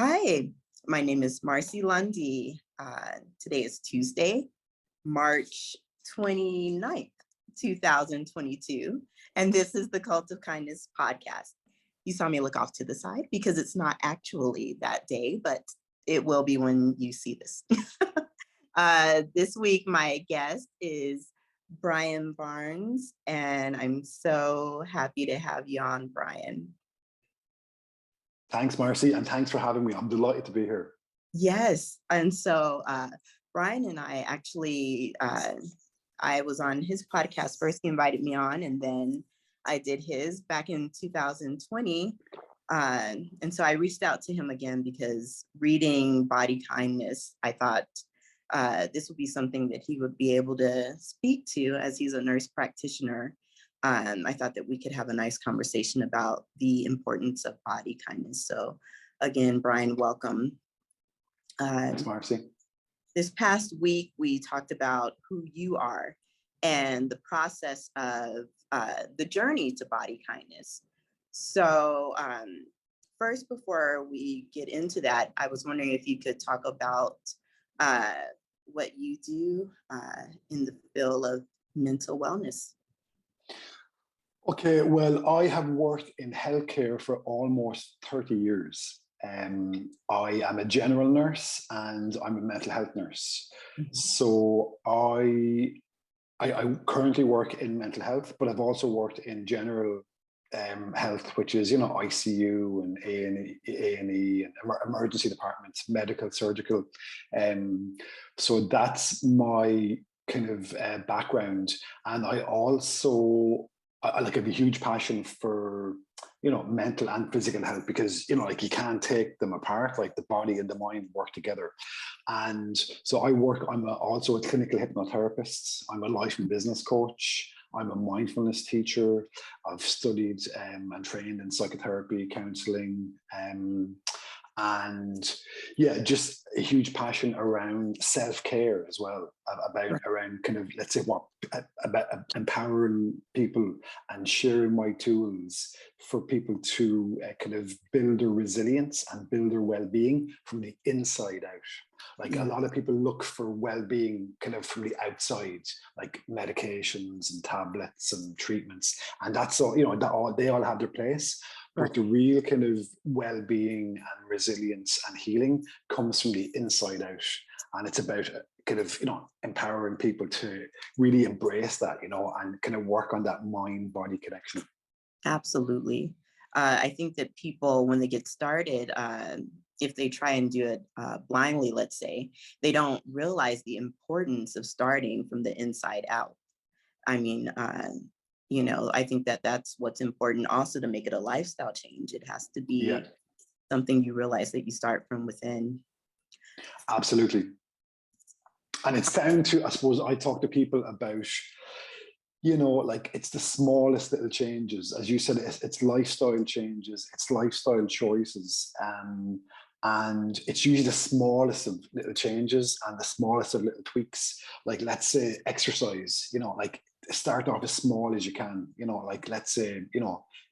Hi, my name is Marcy Lundy. Today is Tuesday, March 29th, 2022, and this is the Cult of Kindness podcast. You saw me look off to the side because it's not actually that day, but it will be when you see this. This week, my guest is Brian Barnes, and I'm so happy to have you on, Brian. Thanks, Marcy, and thanks for having me. I'm delighted to be here. Yes. And so Brian and I actually, I was on his podcast first. He invited me on, and then I did his back in 2020. And so I reached out to him again because reading Body Kindness, I thought this would be something that he would be able to speak to as he's a nurse practitioner. I thought that we could have a nice conversation about the importance of body kindness. So again, Brian, welcome. Thanks, Marcy. This past week, we talked about who you are and the process of the journey to body kindness. So first, before we get into that, I was wondering if you could talk about what you do in the field of mental wellness. Okay, well, I have worked in healthcare for almost 30 years. I am a general nurse and I'm a mental health nurse. Mm-hmm. So I currently work in mental health, but I've also worked in general health, which is, ICU and A&E and emergency departments, medical, surgical. So that's my kind of background. And I also, I have a huge passion for, mental and physical health because, you can't take them apart, like the body and the mind work together. And so I'm also a clinical hypnotherapist. I'm a life and business coach. I'm a mindfulness teacher. I've studied and trained in psychotherapy, counseling, and yeah, just a huge passion around self-care as well, around kind of, let's say, about empowering people and sharing my tools for people to kind of build their resilience and build their well-being from the inside out. Like a lot of people look for well-being kind of from the outside, like medications and tablets and treatments, and that's all, they all have their place. But the real kind of well-being and resilience and healing comes from the inside out. And it's about kind of, empowering people to really embrace that, and kind of work on that mind-body connection. Absolutely. I think that people, when they get started, if they try and do it blindly, let's say, they don't realize the importance of starting from the inside out. I mean, I think that that's what's important also to make it a lifestyle change. It has to be something you realize that you start from within. Absolutely. And it's down to, I suppose, I talk to people about, it's the smallest little changes. As you said, it's lifestyle changes, it's lifestyle choices. And it's usually the smallest of little changes and the smallest of little tweaks. Like, let's say exercise, start off as small as you can, let's say,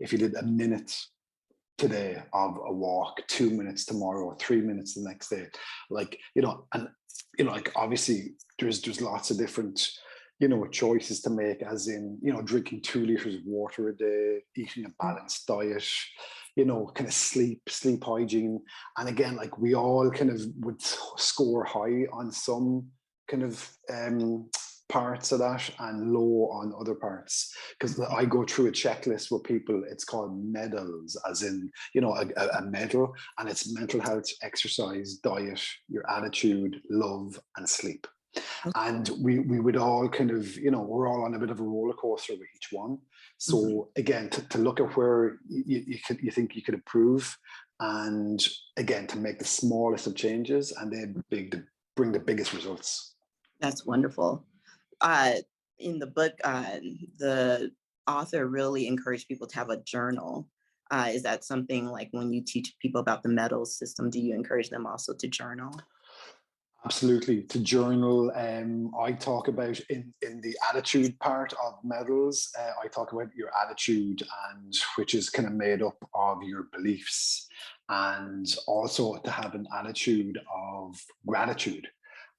if you did a minute today of a walk, 2 minutes tomorrow, 3 minutes the next day, obviously there's lots of different, choices to make, as in, drinking 2 liters of water a day, eating a balanced diet, kind of sleep hygiene. And again, like we all kind of would score high on some kind of parts of that and low on other parts, because I go through a checklist with people. It's called medals, as in, a medal, and it's mental health, exercise, diet, your attitude, love, and sleep. And we would all kind of, we're all on a bit of a roller coaster with each one. So again, to look at where you think you could improve, and again, to make the smallest of changes, and then bring the biggest results. That's wonderful. In the book, the author really encouraged people to have a journal. Is that something, like when you teach people about the medal system, do you encourage them also to journal? Absolutely, to journal. I talk about in the attitude part of medals, I talk about your attitude, and which is kind of made up of your beliefs. and also to have an attitude of gratitude.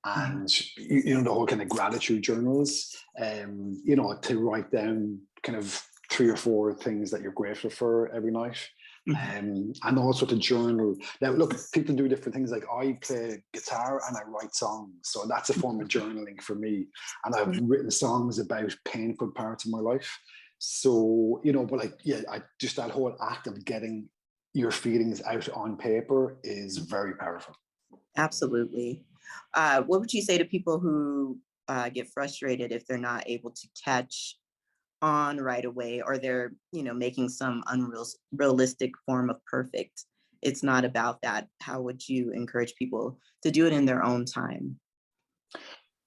Mhm. And the whole kind of gratitude journals, to write down kind of 3 or 4 things that you're grateful for every night. Mhm. And also to journal. Now, look, people do different things. Like I play guitar and I write songs, so that's a form of journaling for me. And I've written songs about painful parts of my life. So but like, yeah, I just, that whole act of getting your feelings out on paper is very powerful. Absolutely. What would you say to people who get frustrated if they're not able to catch on right away, or they're, making some realistic form of perfect? It's not about that. How would you encourage people to do it in their own time?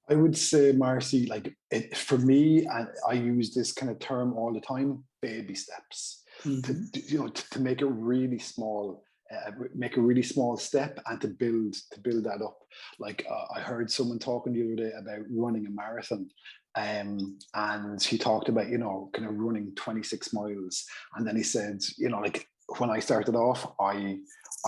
I would say, Marcy, like for me, and I use this kind of term all the time: baby steps. Hmm. To make a really small, make a really small step, and to build that up. Like I heard someone talking the other day about running a marathon, and he talked about kind of running 26 miles, and then he said, like when I started off, I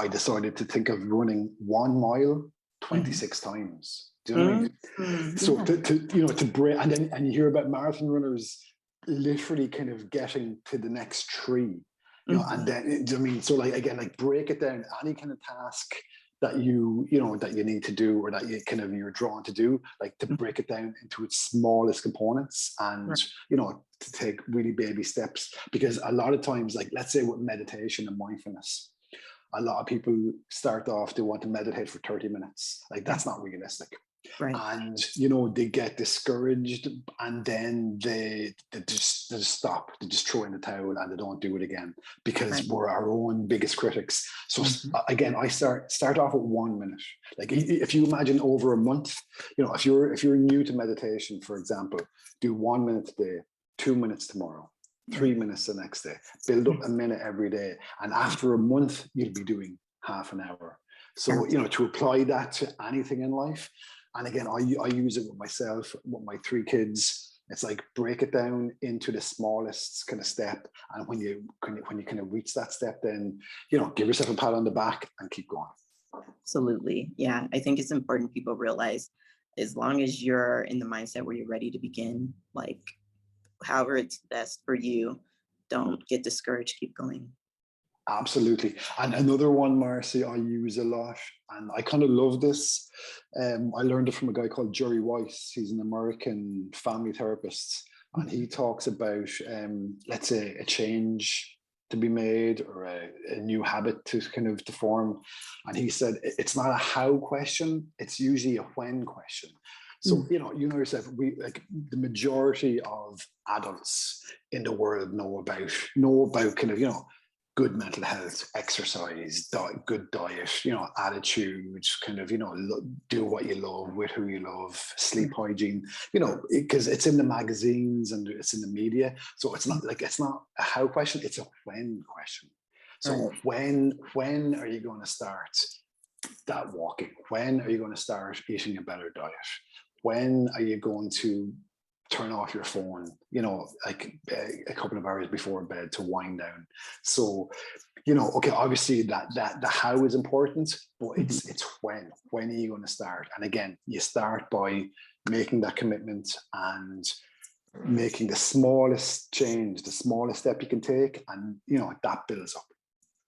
decided to think of running 1 mile Hmm. 26 times. Do you know what I mean? Hmm. So Yeah. to break, and you hear about marathon runners literally kind of getting to the next tree, and Hmm. then, do you know what I mean? So like, again, like break it down, any kind of task that that you need to do, or that you're drawn to do, like to break it down into its smallest components, and Right. to take really baby steps. Because a lot of times, like let's say with meditation and mindfulness, a lot of people start off, they want to meditate for 30 minutes. Like Yeah. that's not realistic. Right. And they get discouraged, and then they just stop, they just throw in the towel, and they don't do it again, because Right. we're our own biggest critics. So Hmm. again, I start off at 1 minute. Like if you imagine over a month, if you're new to meditation, for example, do 1 minute today, 2 minutes tomorrow, Right. 3 minutes the next day, build up a minute every day, and after a month you'll be doing half an hour. So to apply that to anything in life. And again, I use it with myself, with my 3 kids. It's like break it down into the smallest kind of step, and when you kind of reach that step, then give yourself a pat on the back and keep going. Absolutely. Yeah. I think it's important people realize, as long as you're in the mindset where you're ready to begin, like however it's best for you, don't get discouraged, keep going. Absolutely. And another one, Marcy, I use a lot, and I kind of love this. I learned it from a guy called Jerry Weiss. He's an American family therapist, and he talks about, let's say, a change to be made, or a new habit to kind of to form. And he said it's not a how question; it's usually a when question. So Mm. yourself. We, like, the majority of adults in the world know about kind of good mental health, exercise, good diet, attitude, kind of, do what you love with who you love, sleep Right. hygiene, because it's in the magazines and it's in the media. So it's Mm. not like, it's not a how question, it's a when question. Right. So when are you going to start that walking? When are you going to start eating a better diet? When are you going to turn off your phone, like a couple of hours before bed to wind down? So, okay, obviously that the how is important, but Mhm. it's when are you going to start? And again, you start by making that commitment, and making the smallest change, the smallest step you can take, and that builds up.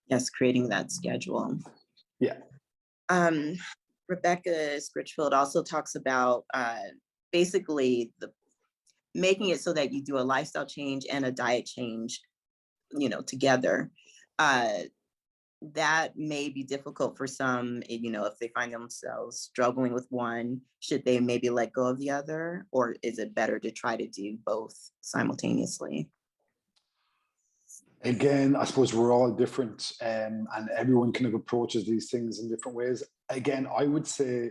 Yes, creating that schedule. Yeah. Um, Rebecca Scritchfield also talks about basically the making it so that you do a lifestyle change and a diet change, together. Uh, that may be difficult for some, if they find themselves struggling with one, should they maybe let go of the other, or is it better to try to do both simultaneously? Again, I suppose we're all different, and everyone kind of approaches these things in different ways. Again, I would say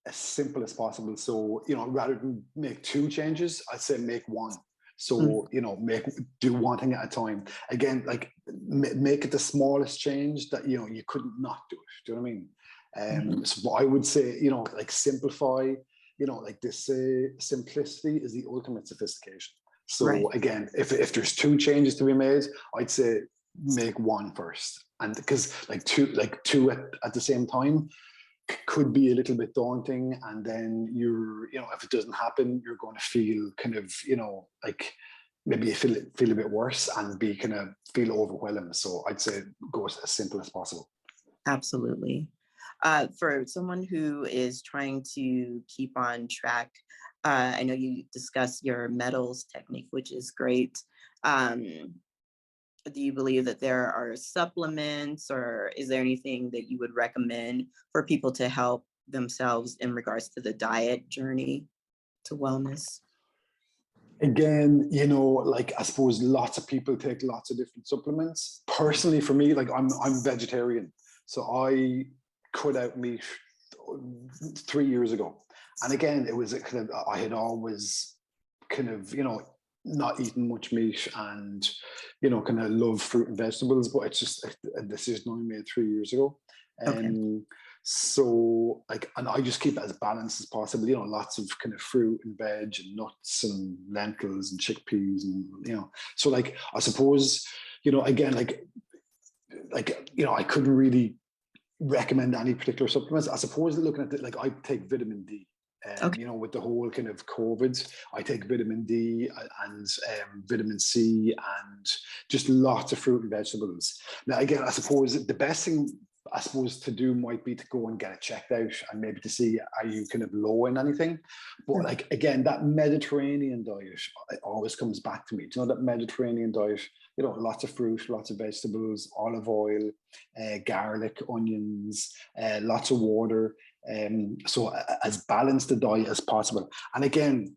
as simple as possible. So, rather than make 2 changes, I'd say make one. Mm. So, do one thing at a time. Again, like make it the smallest change that you couldn't not do it. Do you know what I mean? Mhm. So I would say, like simplify. Like this, simplicity is the ultimate sophistication. Right. So again, if there's 2 changes to be made, I'd say make one first, And because two at the same time could be a little bit daunting, and then if it doesn't happen, you're going to feel kind of, like maybe you feel a bit worse and be kind of feel overwhelmed. So I'd say go as simple as possible. Absolutely. For someone who is trying to keep on track, I know you discussed your metals technique, which is great. Do you believe that there are supplements, or is there anything that you would recommend for people to help themselves in regards to the diet journey to wellness? Again, like I suppose lots of people take lots of different supplements. Personally, for me, like I'm vegetarian, so I cut out meat 3 years ago. And again, it was a kind of, I had always kind of, not eaten much meat, and kind of love fruit and vegetables, but it's just a decision I made 3 years ago. Okay. So and I just keep it as balanced as possible, lots of kind of fruit and veg and nuts and lentils and chickpeas, and so like I suppose, again, I couldn't really recommend any particular supplements. I suppose looking at it, like I take vitamin D. Okay. With the whole kind of COVID, I take vitamin D and vitamin C and just lots of fruit and vegetables. Now, again, I suppose the best thing to do might be to go and get it checked out, and maybe to see, are you kind of low in anything? But like, again, that Mediterranean diet, it always comes back to me. Do you know that Mediterranean diet? Lots of fruit, lots of vegetables, olive oil, garlic, onions, lots of water. So as balanced a diet as possible. And again,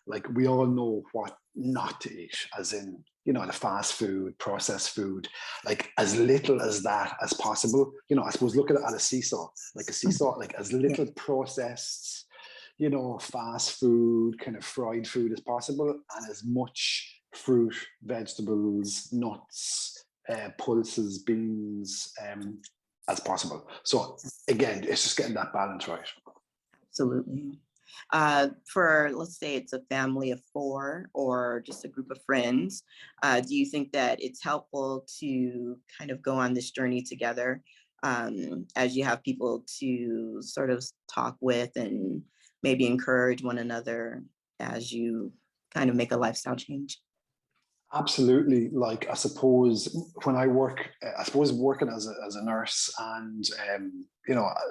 like we all know what not to eat, as in, the fast food, processed food, like as little as that as possible. I suppose look at it at a seesaw, like as little processed, fast food, kind of fried food as possible, and as much fruit, vegetables, nuts, pulses, beans, as possible. So again, it's just getting that balance right. Absolutely. For, let's say it's a family of 4 or just a group of friends, do you think that it's helpful to kind of go on this journey together, as you have people to sort of talk with and maybe encourage one another as you kind of make a lifestyle change? Absolutely. Like, I suppose when I work, working as a nurse, and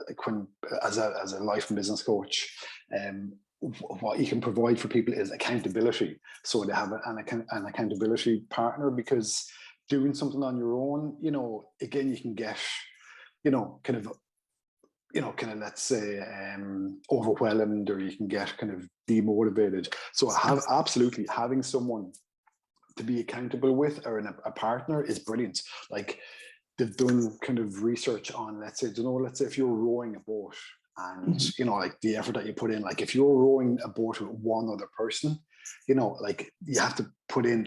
like when as a life and business coach, what you can provide for people is accountability. So they have an accountability partner, because doing something on your own, again, you can get, kind of, let's say, overwhelmed, or you can get kind of demotivated. So absolutely having someone to be accountable with, or a partner, is brilliant. Like, they've done kind of research on, let's say if you're rowing a boat, and like the effort that you put in, like if you're rowing a boat with one other person, like you have to put in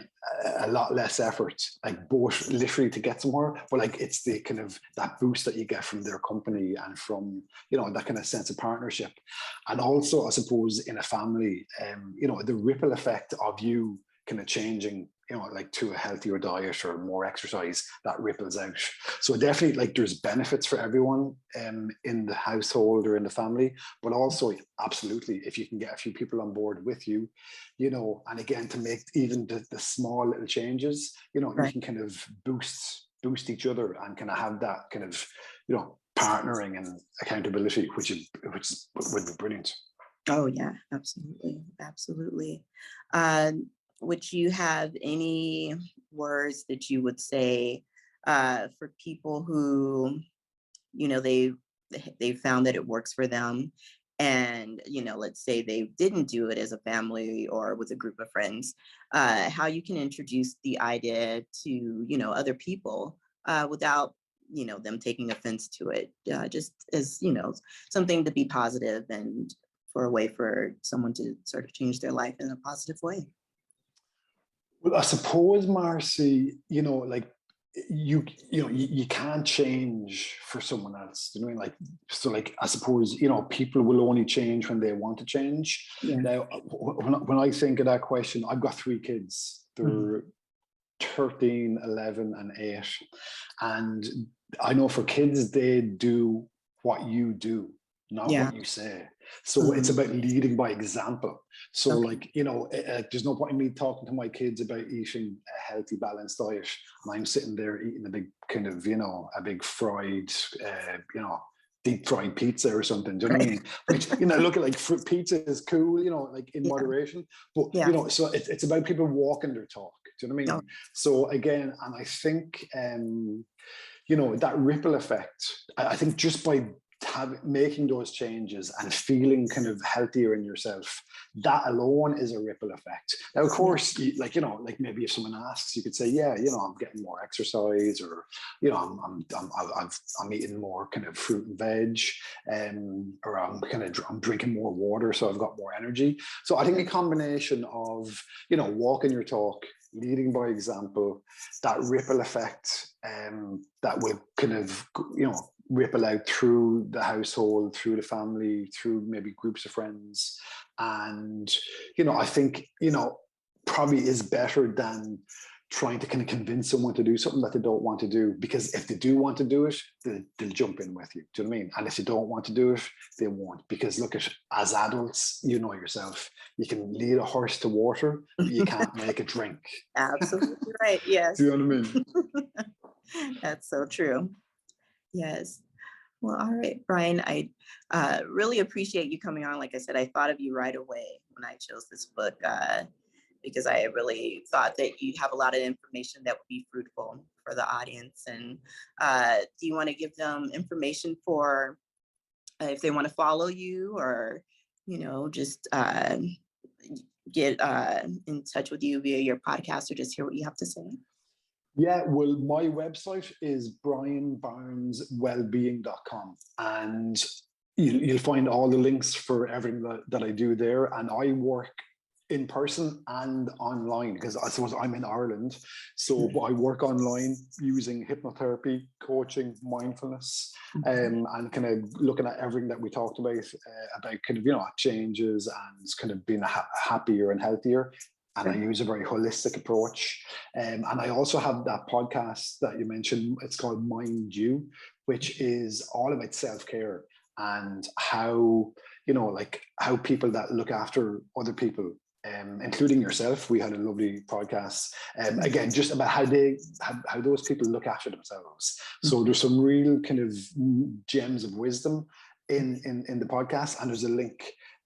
a lot less effort, like both literally to get somewhere, but like it's the kind of that boost that you get from their company, and from that kind of sense of partnership. And also, I suppose, in a family, the ripple effect of you kind of changing, like to a healthier diet or more exercise, that ripples out. So definitely, like, there's benefits for everyone in the household or in the family, but also absolutely, if you can get a few people on board with you, and again, to make even the small little changes, Right. you can kind of boost each other, and kind of have that kind of, partnering and accountability, which would be brilliant. Oh yeah, absolutely. Absolutely. Would you have any words that you would say, for people who, they found that it works for them, and let's say they didn't do it as a family or with a group of friends, how you can introduce the idea to other people, without them taking offense to it, just as something to be positive, and for a way for someone to sort of change their life in a positive way. Well, I suppose, Marcy, like, you can't change for someone else. You know what I mean? Like, so, like, I suppose, people will only change when they want to change. Yeah. Now, when I think of that question, I've got 3 kids. Mhm. They're 13, 11, and 8. And I know for kids, they do what you do, not Yeah. what you say. So it's about leading by example. So Okay. like, there's no point in me talking to my kids about eating a healthy, balanced diet. And I'm sitting there eating a big kind of, a big fried, deep fried pizza or something. Do you know what I mean? Which, look at like fruit pizza is cool, like in Yeah. moderation. But, Yeah. so it's about people walking their talk. Do you know what I mean? Okay. So again, and I think, that ripple effect, I think just by making those changes and feeling kind of healthier in yourself, that alone is a ripple effect. Now, of course, like maybe if someone asks, you could say, yeah, I'm getting more exercise, or I'm eating more kind of fruit and veg, or I'm drinking more water, so I've got more energy. So I think a combination of walking your talk, leading by example, that ripple effect, that will kind of ripple out through the household, through the family, through maybe groups of friends. And, I think, probably is better than trying to kind of convince someone to do something that they don't want to do. Because if they do want to do it, they'll jump in with you. Do you know what I mean? And if they don't want to do it, they won't. Because look, as adults, yourself, you can lead a horse to water, but you can't make it drink. Absolutely right. Yes. Do you know what I mean? That's so true. Yes. Well, all right, Brian, I really appreciate you coming on. Like I said, I thought of you right away when I chose this book, because I really thought that you have a lot of information that would be fruitful for the audience. And do you want to give them information for if they want to follow you, or, just get in touch with you via your podcast, or just hear what you have to say? Yeah, well, my website is brianbarneswellbeing.com, and you'll find all the links for everything that I do there. And I work in person and online, because I suppose I'm in Ireland. So I work online using hypnotherapy, coaching, mindfulness, and kind of looking at everything that we talked about kind of, changes and kind of being happier and healthier. And I use a very holistic approach. And I also have that podcast that you mentioned. It's called Mind You, which is all about self-care and how, how people that look after other people, including yourself. We had a lovely podcast, again, just about how those people look after themselves. So there's some real kind of gems of wisdom in the podcast, and there's a link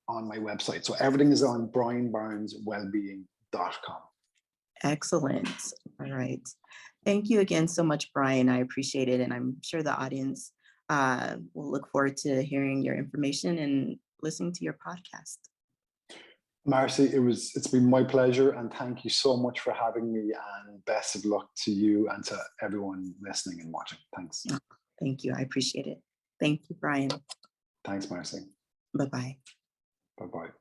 on my website. So everything is on brianbarneswellbeing.com. Excellent. All right. Thank you again so much, Brian. I appreciate it. And I'm sure the audience will look forward to hearing your information and listening to your podcast. Marcy, it's been my pleasure, and thank you so much for having me, and best of luck to you and to everyone listening and watching. Thanks. Thank you. I appreciate it. Thank you, Brian. Thanks, Marcy. Bye-bye. Bye-bye.